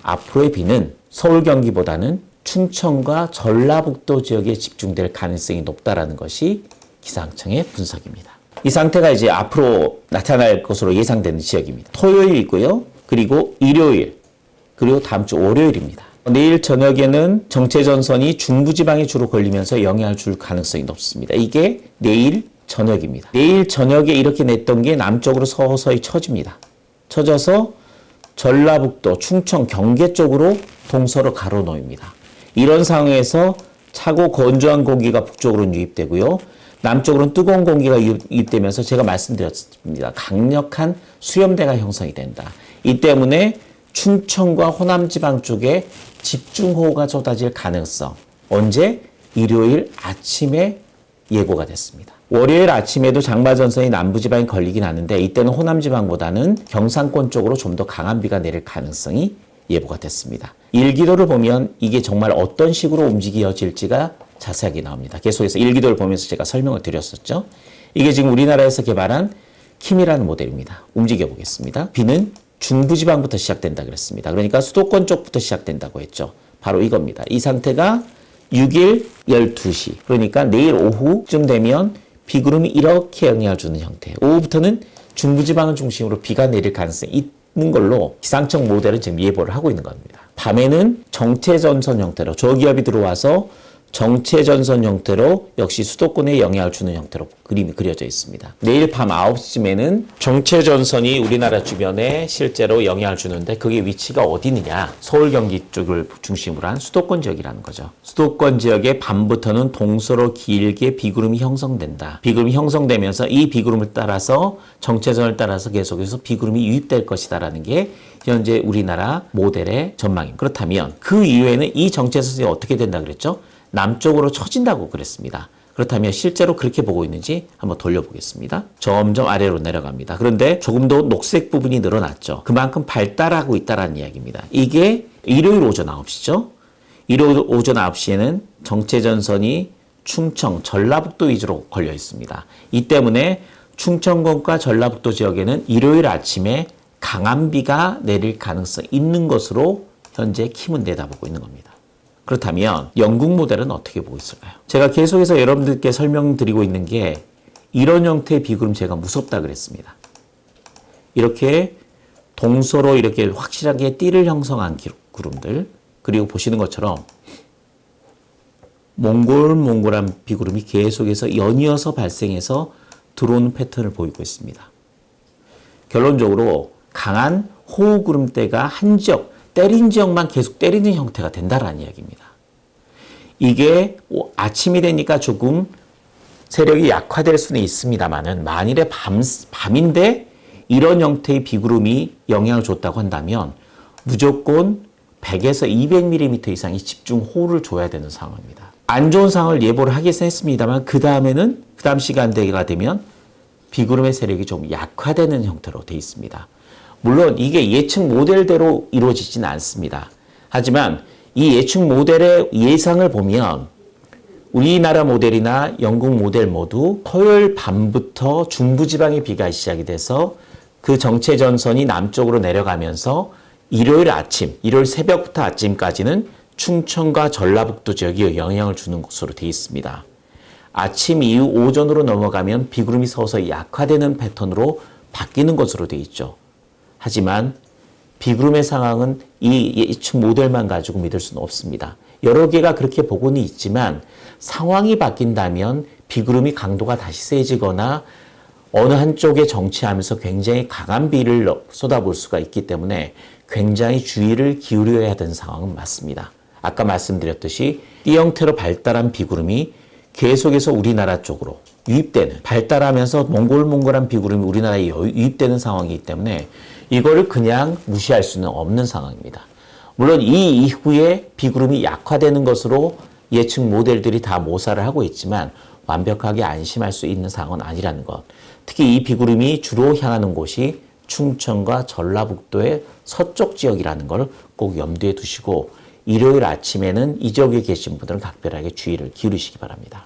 앞으로의 비는 서울 경기보다는 충청과 전라북도 지역에 집중될 가능성이 높다라는 것이 기상청의 분석입니다. 이 상태가 이제 앞으로 나타날 것으로 예상되는 지역입니다. 토요일이고요. 그리고 일요일, 그리고 다음 주 월요일입니다. 내일 저녁에는 정체전선이 중부지방에 주로 걸리면서 영향을 줄 가능성이 높습니다. 이게 내일 저녁입니다. 내일 저녁에 이렇게 냈던 게 남쪽으로 서서히 쳐집니다. 쳐져서 전라북도, 충청, 경계 쪽으로 동서로 가로놓입니다. 이런 상황에서 차고 건조한 공기가 북쪽으로 유입되고요. 남쪽으로는 뜨거운 공기가 유입되면서 제가 말씀드렸습니다. 강력한 수렴대가 형성이 된다. 이 때문에 충청과 호남지방 쪽에 집중호우가 쏟아질 가능성. 언제? 일요일 아침에 예고가 됐습니다. 월요일 아침에도 장마전선이 남부지방에 걸리긴 하는데 이때는 호남지방보다는 경상권 쪽으로 좀 더 강한 비가 내릴 가능성이 예보가 됐습니다. 일기도를 보면 이게 정말 어떤 식으로 움직여질지가 자세하게 나옵니다. 계속해서 일기도를 보면서 제가 설명을 드렸었죠. 이게 지금 우리나라에서 개발한 킴이라는 모델입니다. 움직여 보겠습니다. 비는 중부지방부터 시작된다 그랬습니다. 그러니까 수도권 쪽부터 시작된다고 했죠. 바로 이겁니다. 이 상태가 6일 12시 그러니까 내일 오후쯤 되면 비구름이 이렇게 영향을 주는 형태. 오후부터는 중부지방을 중심으로 비가 내릴 가능성이 있는 걸로 기상청 모델은 지금 예보를 하고 있는 겁니다. 밤에는 정체전선 형태로 저기압이 들어와서 정체전선 형태로 역시 수도권에 영향을 주는 형태로 그림이 그려져 있습니다. 내일 밤 9시쯤에는 정체전선이 우리나라 주변에 실제로 영향을 주는데 그게 위치가 어디느냐. 서울 경기 쪽을 중심으로 한 수도권 지역이라는 거죠. 수도권 지역에 밤부터는 동서로 길게 비구름이 형성된다. 비구름이 형성되면서 이 비구름을 따라서 정체전을 따라서 계속해서 비구름이 유입될 것이다라는 게 현재 우리나라 모델의 전망입니다. 그렇다면 그 이후에는 이 정체전선이 어떻게 된다 그랬죠? 남쪽으로 처진다고 그랬습니다. 그렇다면 실제로 그렇게 보고 있는지 한번 돌려보겠습니다. 점점 아래로 내려갑니다. 그런데 조금 더 녹색 부분이 늘어났죠. 그만큼 발달하고 있다는 이야기입니다. 이게 일요일 오전 9시죠. 일요일 오전 9시에는 정체전선이 충청, 전라북도 위주로 걸려 있습니다. 이 때문에 충청권과 전라북도 지역에는 일요일 아침에 강한 비가 내릴 가능성이 있는 것으로 현재 킴은 내다보고 있는 겁니다. 그렇다면 영국 모델은 어떻게 보고 있을까요? 제가 계속해서 여러분들께 설명드리고 있는 게 이런 형태의 비구름 제가 무섭다 그랬습니다. 이렇게 동서로 이렇게 확실하게 띠를 형성한 구름들 그리고 보시는 것처럼 몽골몽골한 비구름이 계속해서 연이어서 발생해서 들어오는 패턴을 보이고 있습니다. 결론적으로 강한 호우구름대가 한 지역 때린 지역만 계속 때리는 형태가 된다라는 이야기입니다. 이게 아침이 되니까 조금 세력이 약화될 수는 있습니다만은 만일에 밤인데 이런 형태의 비구름이 영향을 줬다고 한다면 무조건 100에서 200mm 이상의 집중호우를 줘야 되는 상황입니다. 안 좋은 상황을 예보를 하긴 했습니다만 그 다음 시간대가 되면 비구름의 세력이 좀 약화되는 형태로 되어 있습니다. 물론 이게 예측 모델대로 이루어지지는 않습니다. 하지만 이 예측 모델의 예상을 보면 우리나라 모델이나 영국 모델 모두 토요일 밤부터 중부지방에 비가 시작이 돼서 그 정체전선이 남쪽으로 내려가면서 일요일 새벽부터 아침까지는 충청과 전라북도 지역에 영향을 주는 것으로 되어 있습니다. 아침 이후 오전으로 넘어가면 비구름이 서서히 약화되는 패턴으로 바뀌는 것으로 되어 있죠. 하지만 비구름의 상황은 이 예측 모델만 가지고 믿을 수는 없습니다. 여러 개가 그렇게 보고는 있지만 상황이 바뀐다면 비구름이 강도가 다시 세지거나 어느 한쪽에 정치하면서 굉장히 강한 비를 쏟아볼 수가 있기 때문에 굉장히 주의를 기울여야 되는 상황은 맞습니다. 아까 말씀드렸듯이 띠 형태로 발달한 비구름이 계속해서 우리나라 쪽으로 유입되는 발달하면서 몽골몽골한 비구름이 우리나라에 유입되는 상황이기 때문에 이거를 그냥 무시할 수는 없는 상황입니다. 물론 이 이후에 비구름이 약화되는 것으로 예측 모델들이 다 모사를 하고 있지만 완벽하게 안심할 수 있는 상황은 아니라는 것. 특히 이 비구름이 주로 향하는 곳이 충청과 전라북도의 서쪽 지역이라는 걸 꼭 염두에 두시고 일요일 아침에는 이 지역에 계신 분들은 각별하게 주의를 기울이시기 바랍니다.